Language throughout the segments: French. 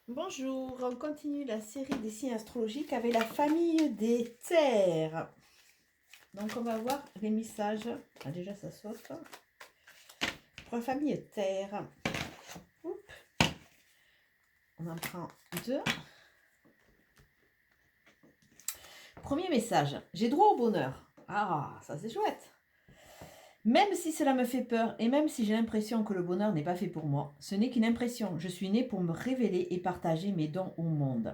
Bonjour, on continue la série des signes astrologiques avec la famille des terres. Donc on va voir les messages. Ah, déjà ça saute. Pour la famille terre. Oups. On en prend deux. Premier message. J'ai droit au bonheur. Ah, ça c'est chouette. Même si cela me fait peur et même si j'ai l'impression que le bonheur n'est pas fait pour moi, ce n'est qu'une impression. Je suis née pour me révéler et partager mes dons au monde.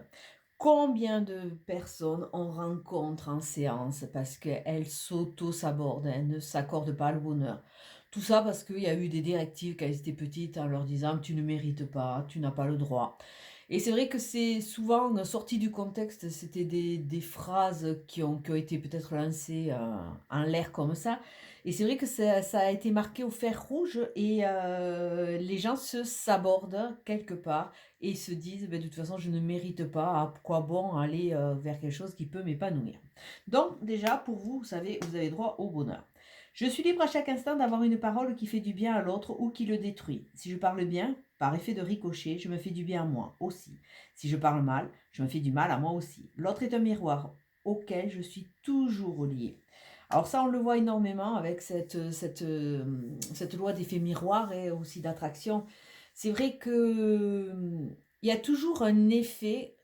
Combien de personnes on rencontre en séance parce qu'elles s'auto-sabordent, elles ne s'accordent pas le bonheur. Tout ça parce qu'il y a eu des directives quand elles étaient petites en leur disant tu ne mérites pas, tu n'as pas le droit. Et c'est vrai que c'est souvent sorti du contexte, c'était des phrases qui ont été peut-être lancées en l'air comme ça. Et c'est vrai que ça a été marqué au fer rouge et les gens se sabordent quelque part et se disent ben, de toute façon je ne mérite pas, à quoi bon aller vers quelque chose qui peut m'épanouir. Donc déjà pour vous, vous savez, vous avez droit au bonheur. Je suis libre à chaque instant d'avoir une parole qui fait du bien à l'autre ou qui le détruit. Si je parle bien, par effet de ricochet, je me fais du bien à moi aussi. Si je parle mal, je me fais du mal à moi aussi. L'autre est un miroir auquel je suis toujours relié. Alors ça, on le voit énormément avec cette loi d'effet miroir et aussi d'attraction. C'est vrai que il y a toujours un effet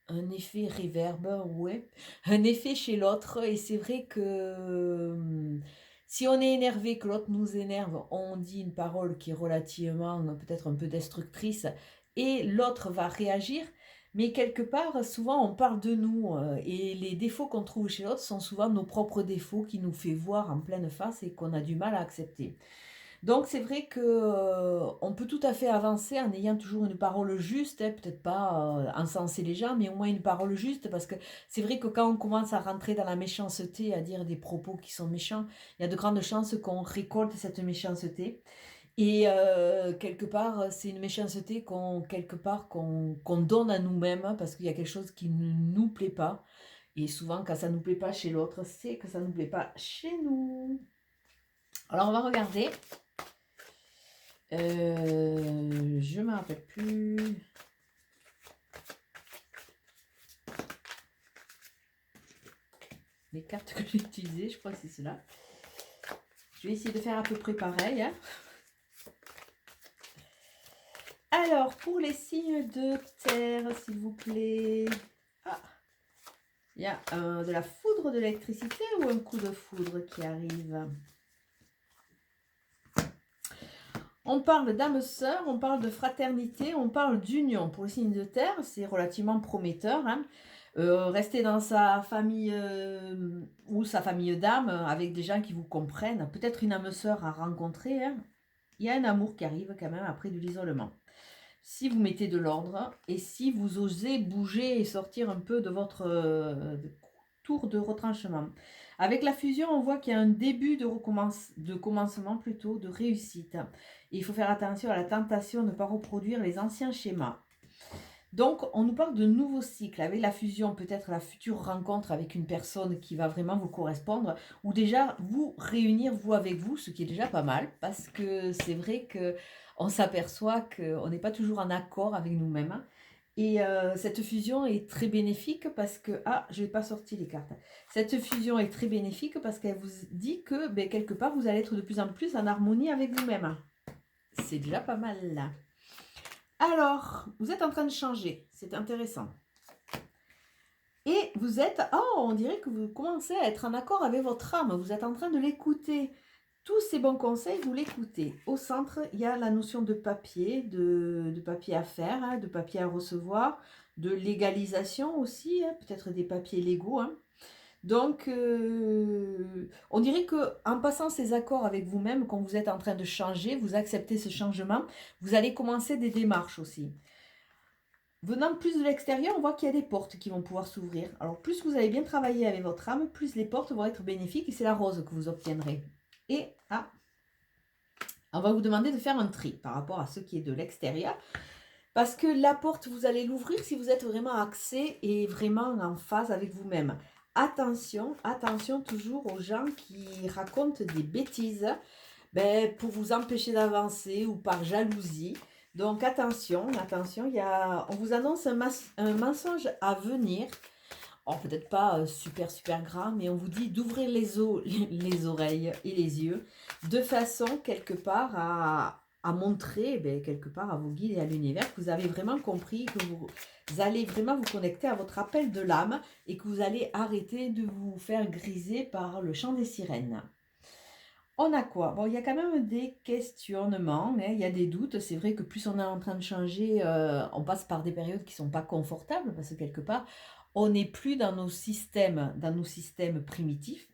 réverbe, ouais, un effet chez l'autre. Et c'est vrai que si on est énervé, que l'autre nous énerve, on dit une parole qui est relativement peut-être un peu destructrice et l'autre va réagir. Mais quelque part, souvent, on parle de nous et les défauts qu'on trouve chez l'autre sont souvent nos propres défauts qui nous fait voir en pleine face et qu'on a du mal à accepter. Donc c'est vrai que on peut tout à fait avancer en ayant toujours une parole juste, hein, peut-être pas encenser les gens, mais au moins une parole juste, parce que c'est vrai que quand on commence à rentrer dans la méchanceté, à dire des propos qui sont méchants, il y a de grandes chances qu'on récolte cette méchanceté. Et quelque part, c'est une méchanceté qu'on donne à nous-mêmes, parce qu'il y a quelque chose qui ne nous plaît pas. Et souvent, quand ça ne nous plaît pas chez l'autre, c'est que ça ne nous plaît pas chez nous. Alors on va regarder. Je ne me rappelle plus. Les cartes que j'ai utilisées, je crois que c'est cela. Je vais essayer de faire à peu près pareil. Hein. Alors, pour les signes de terre, s'il vous plaît. Ah, il y a de la foudre, de l'électricité ou un coup de foudre qui arrive. On parle d'âme sœur, on parle de fraternité, on parle d'union. Pour les signes de terre, c'est relativement prometteur. Hein. Rester dans sa famille ou sa famille d'âme avec des gens qui vous comprennent. Peut-être une âme sœur à rencontrer. Hein. Il y a un amour qui arrive quand même après de l'isolement. Si vous mettez de l'ordre et si vous osez bouger et sortir un peu de votre tour de retranchement. Avec la fusion, on voit qu'il y a un début de commencement plutôt, de réussite. Et il faut faire attention à la tentation de ne pas reproduire les anciens schémas. Donc, on nous parle de nouveaux cycles. Avec la fusion, peut-être la future rencontre avec une personne qui va vraiment vous correspondre, ou déjà vous réunir vous avec vous, ce qui est déjà pas mal, parce que c'est vrai que on s'aperçoit qu'on n'est pas toujours en accord avec nous-mêmes. Et cette fusion est très bénéfique parce que... Ah, je n'ai pas sorti les cartes. Cette fusion est très bénéfique parce qu'elle vous dit que ben, quelque part, vous allez être de plus en plus en harmonie avec vous-même. C'est déjà pas mal là. Alors, vous êtes en train de changer. C'est intéressant. Et vous êtes... Oh, on dirait que vous commencez à être en accord avec votre âme. Vous êtes en train de l'écouter. Tous ces bons conseils, vous l'écoutez. Au centre, il y a la notion de papier, de papier à faire, hein, de papier à recevoir, de légalisation aussi, hein, peut-être des papiers légaux. Hein. Donc, on dirait qu'en passant ces accords avec vous-même, quand vous êtes en train de changer, vous acceptez ce changement, vous allez commencer des démarches aussi. Venant plus de l'extérieur, on voit qu'il y a des portes qui vont pouvoir s'ouvrir. Alors, plus vous allez bien travailler avec votre âme, plus les portes vont être bénéfiques et c'est la rose que vous obtiendrez. Et, on va vous demander de faire un tri par rapport à ce qui est de l'extérieur. Parce que la porte, vous allez l'ouvrir si vous êtes vraiment axé et vraiment en phase avec vous-même. Attention, attention toujours aux gens qui racontent des bêtises pour vous empêcher d'avancer ou par jalousie. Donc attention, attention, on vous annonce un mensonge à venir. Oh, peut-être pas super super grand, mais on vous dit d'ouvrir les oreilles et les yeux de façon quelque part à montrer quelque part à vos guides et à l'univers que vous avez vraiment compris, que vous allez vraiment vous connecter à votre appel de l'âme et que vous allez arrêter de vous faire griser par le chant des sirènes. On a quoi? Bon, il y a quand même des questionnements, hein, il y a des doutes. C'est vrai que plus on est en train de changer, on passe par des périodes qui ne sont pas confortables parce que quelque part, on n'est plus dans nos systèmes primitifs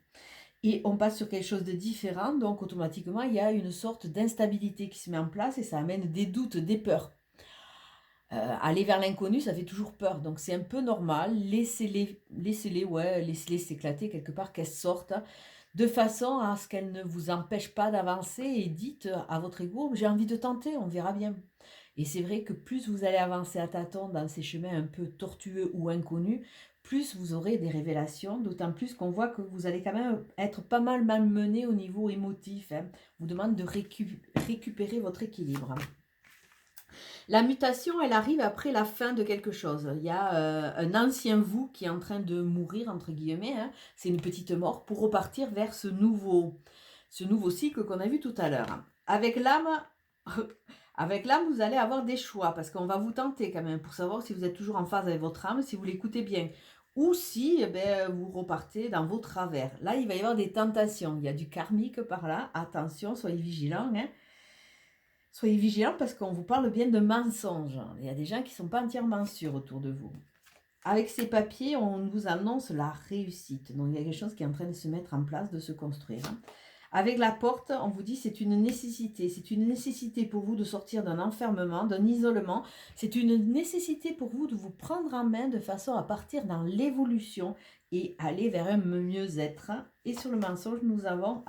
et on passe sur quelque chose de différent. Donc, automatiquement, il y a une sorte d'instabilité qui se met en place et ça amène des doutes, des peurs. Aller vers l'inconnu, ça fait toujours peur. Donc, c'est un peu normal. Laissez-les s'éclater quelque part, qu'elles sortent de façon à ce qu'elle ne vous empêche pas d'avancer et dites à votre ego, j'ai envie de tenter, on verra bien. Et c'est vrai que plus vous allez avancer à tâtons dans ces chemins un peu tortueux ou inconnus, plus vous aurez des révélations, d'autant plus qu'on voit que vous allez quand même être pas mal malmené au niveau émotif. Hein. On vous demande de récupérer votre équilibre. La mutation, elle arrive après la fin de quelque chose. Il y a un ancien vous qui est en train de mourir, entre guillemets, hein. C'est une petite mort, pour repartir vers ce nouveau cycle qu'on a vu tout à l'heure. Avec l'âme, vous allez avoir des choix, parce qu'on va vous tenter quand même, pour savoir si vous êtes toujours en phase avec votre âme, si vous l'écoutez bien, ou si vous repartez dans vos travers. Là, il va y avoir des tentations, il y a du karmique par là, attention, soyez vigilants, hein. Soyez vigilants parce qu'on vous parle bien de mensonges. Il y a des gens qui ne sont pas entièrement sûrs autour de vous. Avec ces papiers, on vous annonce la réussite. Donc, il y a quelque chose qui est en train de se mettre en place, de se construire. Avec la porte, on vous dit c'est une nécessité. C'est une nécessité pour vous de sortir d'un enfermement, d'un isolement. C'est une nécessité pour vous de vous prendre en main de façon à partir dans l'évolution et aller vers un mieux-être. Et sur le mensonge, nous avons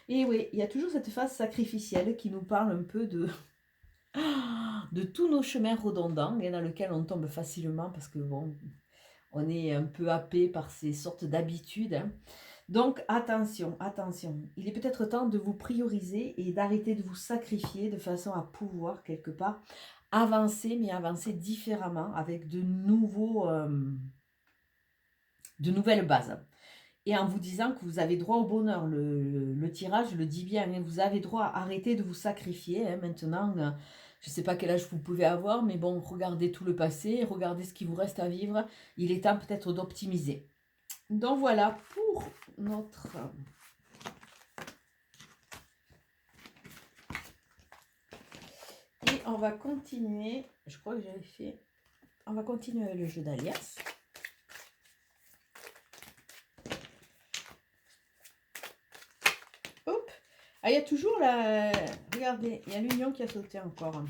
et oui, il y a toujours cette phase sacrificielle qui nous parle un peu de tous nos chemins redondants et dans lesquels on tombe facilement parce que bon, on est un peu happé par ces sortes d'habitudes. Hein. Donc attention, attention. Il est peut-être temps de vous prioriser et d'arrêter de vous sacrifier de façon à pouvoir quelque part avancer, mais avancer différemment avec de nouvelles bases. Et en vous disant que vous avez droit au bonheur. Le tirage le dit bien, hein, vous avez droit à arrêter de vous sacrifier. Hein, maintenant, je ne sais pas quel âge vous pouvez avoir, mais bon, regardez tout le passé, regardez ce qui vous reste à vivre. Il est temps peut-être d'optimiser. Donc voilà pour notre... Et on va continuer, je crois que j'avais fait... On va continuer avec le jeu d'alias. Ah, il y a toujours la... Regardez, il y a l'union qui a sauté encore.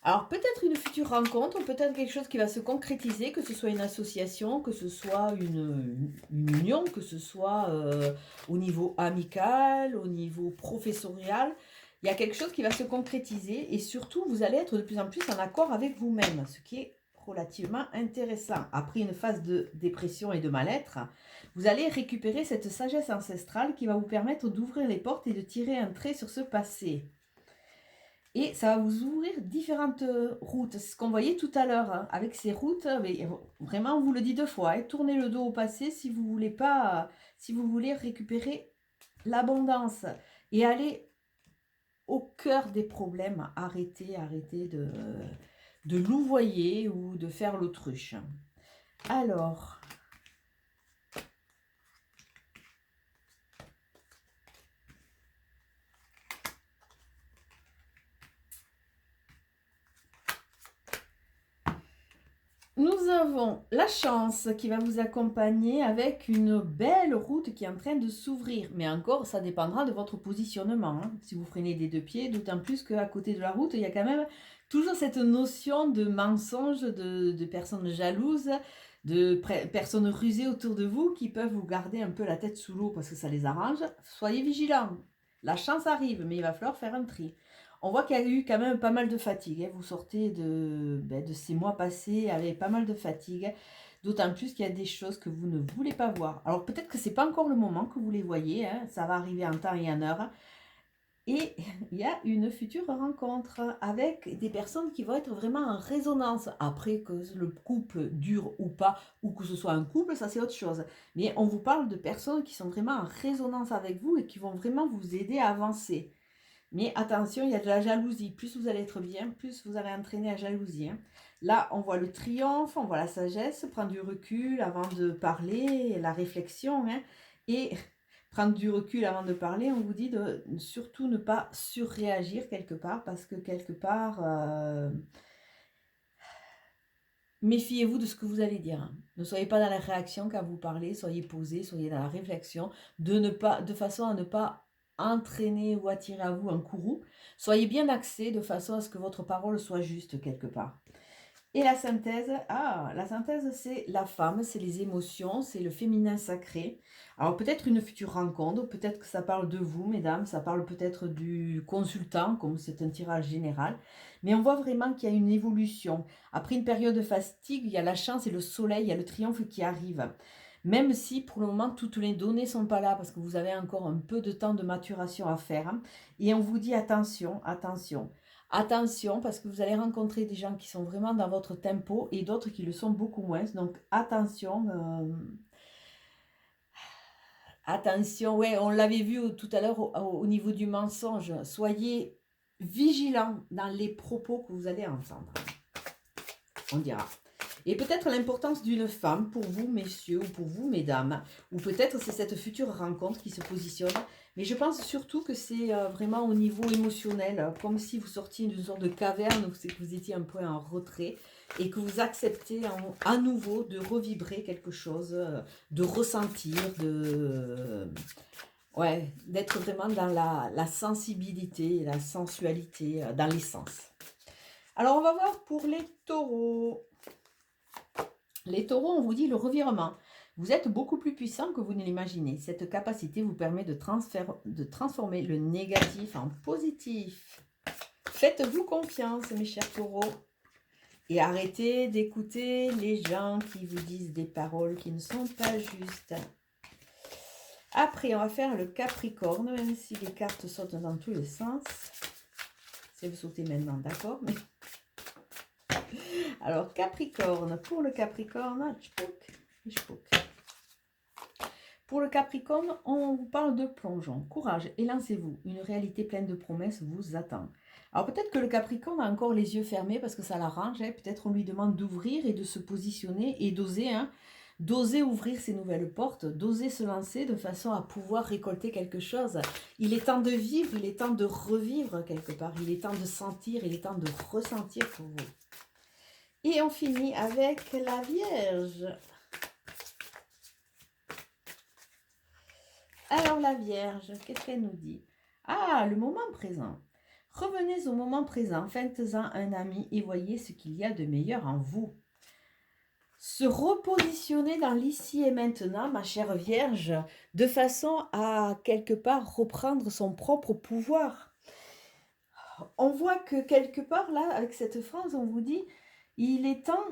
Alors, peut-être une future rencontre, peut-être quelque chose qui va se concrétiser, que ce soit une association, que ce soit une union, que ce soit au niveau amical, au niveau professorial. Il y a quelque chose qui va se concrétiser et surtout, vous allez être de plus en plus en accord avec vous-même, ce qui est relativement intéressant. Après une phase de dépression et de mal-être, vous allez récupérer cette sagesse ancestrale qui va vous permettre d'ouvrir les portes et de tirer un trait sur ce passé. Et ça va vous ouvrir différentes routes. C'est ce qu'on voyait tout à l'heure. Hein. Avec ces routes, mais vraiment, on vous le dit 2 fois. Hein. Tournez le dos au passé si vous voulez pas, si vous voulez récupérer l'abondance et aller au cœur des problèmes. Arrêtez de louvoyer ou de faire l'autruche. Alors, nous avons la chance qui va vous accompagner avec une belle route qui est en train de s'ouvrir. Mais encore, ça dépendra de votre positionnement. Hein. Si vous freinez des 2 pieds, d'autant plus qu'à côté de la route, il y a quand même toujours cette notion de mensonge, de personnes jalouses, de personnes rusées autour de vous qui peuvent vous garder un peu la tête sous l'eau parce que ça les arrange. Soyez vigilants. La chance arrive, mais il va falloir faire un tri. On voit qu'il y a eu quand même pas mal de fatigue. Hein. Vous sortez de ces mois passés avec pas mal de fatigue. D'autant plus qu'il y a des choses que vous ne voulez pas voir. Alors peut-être que ce n'est pas encore le moment que vous les voyez. Hein. Ça va arriver en temps et en heure. Et il y a une future rencontre avec des personnes qui vont être vraiment en résonance. Après que le couple dure ou pas, ou que ce soit un couple, ça c'est autre chose. Mais on vous parle de personnes qui sont vraiment en résonance avec vous et qui vont vraiment vous aider à avancer. Mais attention, il y a de la jalousie. Plus vous allez être bien, plus vous allez entraîner la jalousie, hein. Là, on voit le triomphe, on voit la sagesse, prendre du recul avant de parler, la réflexion, hein. Et prendre du recul avant de parler, on vous dit de surtout ne pas surréagir quelque part, parce que quelque part, méfiez-vous de ce que vous allez dire, hein. Ne soyez pas dans la réaction quand vous parlez, soyez posé, soyez dans la réflexion, de façon à ne pas entraîner ou attirer à vous un courroux. Soyez bien axé de façon à ce que votre parole soit juste quelque part. Et la synthèse, la synthèse, c'est la femme, c'est les émotions, c'est le féminin sacré. Alors peut-être une future rencontre, peut-être que ça parle de vous, mesdames, ça parle peut-être du consultant, comme c'est un tirage général. Mais on voit vraiment qu'il y a une évolution. Après une période de fatigue, il y a la chance et le soleil, il y a le triomphe qui arrive. Même si pour le moment, toutes les données ne sont pas là, parce que vous avez encore un peu de temps de maturation à faire, hein. Et on vous dit attention, attention. Attention, parce que vous allez rencontrer des gens qui sont vraiment dans votre tempo et d'autres qui le sont beaucoup moins. Donc attention, attention, ouais, on l'avait vu tout à l'heure au niveau du mensonge. Soyez vigilants dans les propos que vous allez entendre. On dira. Et peut-être l'importance d'une femme pour vous, messieurs, ou pour vous, mesdames. Ou peut-être c'est cette future rencontre qui se positionne. Mais je pense surtout que c'est vraiment au niveau émotionnel, comme si vous sortiez d'une sorte de caverne, où c'est que vous étiez un peu en retrait, et que vous acceptez à nouveau de revibrer quelque chose, de ressentir, ouais, d'être vraiment dans la sensibilité, la sensualité, dans l'essence. Alors on va voir pour les taureaux. Les taureaux, on vous dit le revirement. Vous êtes beaucoup plus puissant que vous ne l'imaginez. Cette capacité vous permet de transformer le négatif en positif. Faites-vous confiance, mes chers taureaux. Et arrêtez d'écouter les gens qui vous disent des paroles qui ne sont pas justes. Après, on va faire le Capricorne, même si les cartes sautent dans tous les sens. Si vous sautez maintenant, d'accord? Alors, Capricorne, pour le Capricorne, pour le Capricorne, on vous parle de plongeon. Courage et lancez-vous. Une réalité pleine de promesses vous attend. Alors peut-être que le Capricorne a encore les yeux fermés parce que ça l'arrange, hein. Peut-être on lui demande d'ouvrir et de se positionner et d'oser, hein, d'oser ouvrir ces nouvelles portes, d'oser se lancer de façon à pouvoir récolter quelque chose. Il est temps de vivre, il est temps de revivre quelque part. Il est temps de sentir, il est temps de ressentir pour vous. Et on finit avec la Vierge. Alors la Vierge, qu'est-ce qu'elle nous dit? Ah, le moment présent. Revenez au moment présent, faites-en un ami et voyez ce qu'il y a de meilleur en vous. Se repositionner dans l'ici et maintenant, ma chère Vierge, de façon à quelque part reprendre son propre pouvoir. On voit que quelque part là, avec cette phrase, on vous dit, il est temps,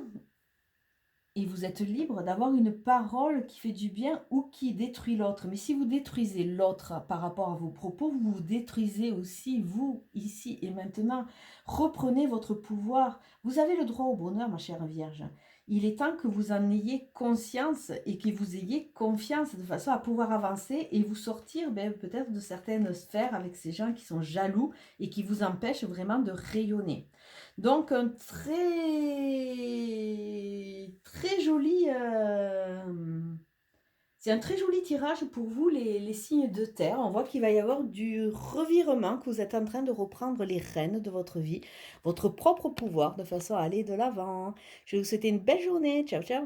et vous êtes libre d'avoir une parole qui fait du bien ou qui détruit l'autre. Mais si vous détruisez l'autre par rapport à vos propos, vous vous détruisez aussi, vous, ici et maintenant. Reprenez votre pouvoir. Vous avez le droit au bonheur, ma chère Vierge. Il est temps que vous en ayez conscience et que vous ayez confiance de façon à pouvoir avancer et vous sortir peut-être de certaines sphères avec ces gens qui sont jaloux et qui vous empêchent vraiment de rayonner. Donc un très joli, c'est un très joli tirage pour vous les signes de terre. On voit qu'il va y avoir du revirement, que vous êtes en train de reprendre les rênes de votre vie, votre propre pouvoir de façon à aller de l'avant. Je vais vous souhaiter une belle journée. Ciao, ciao.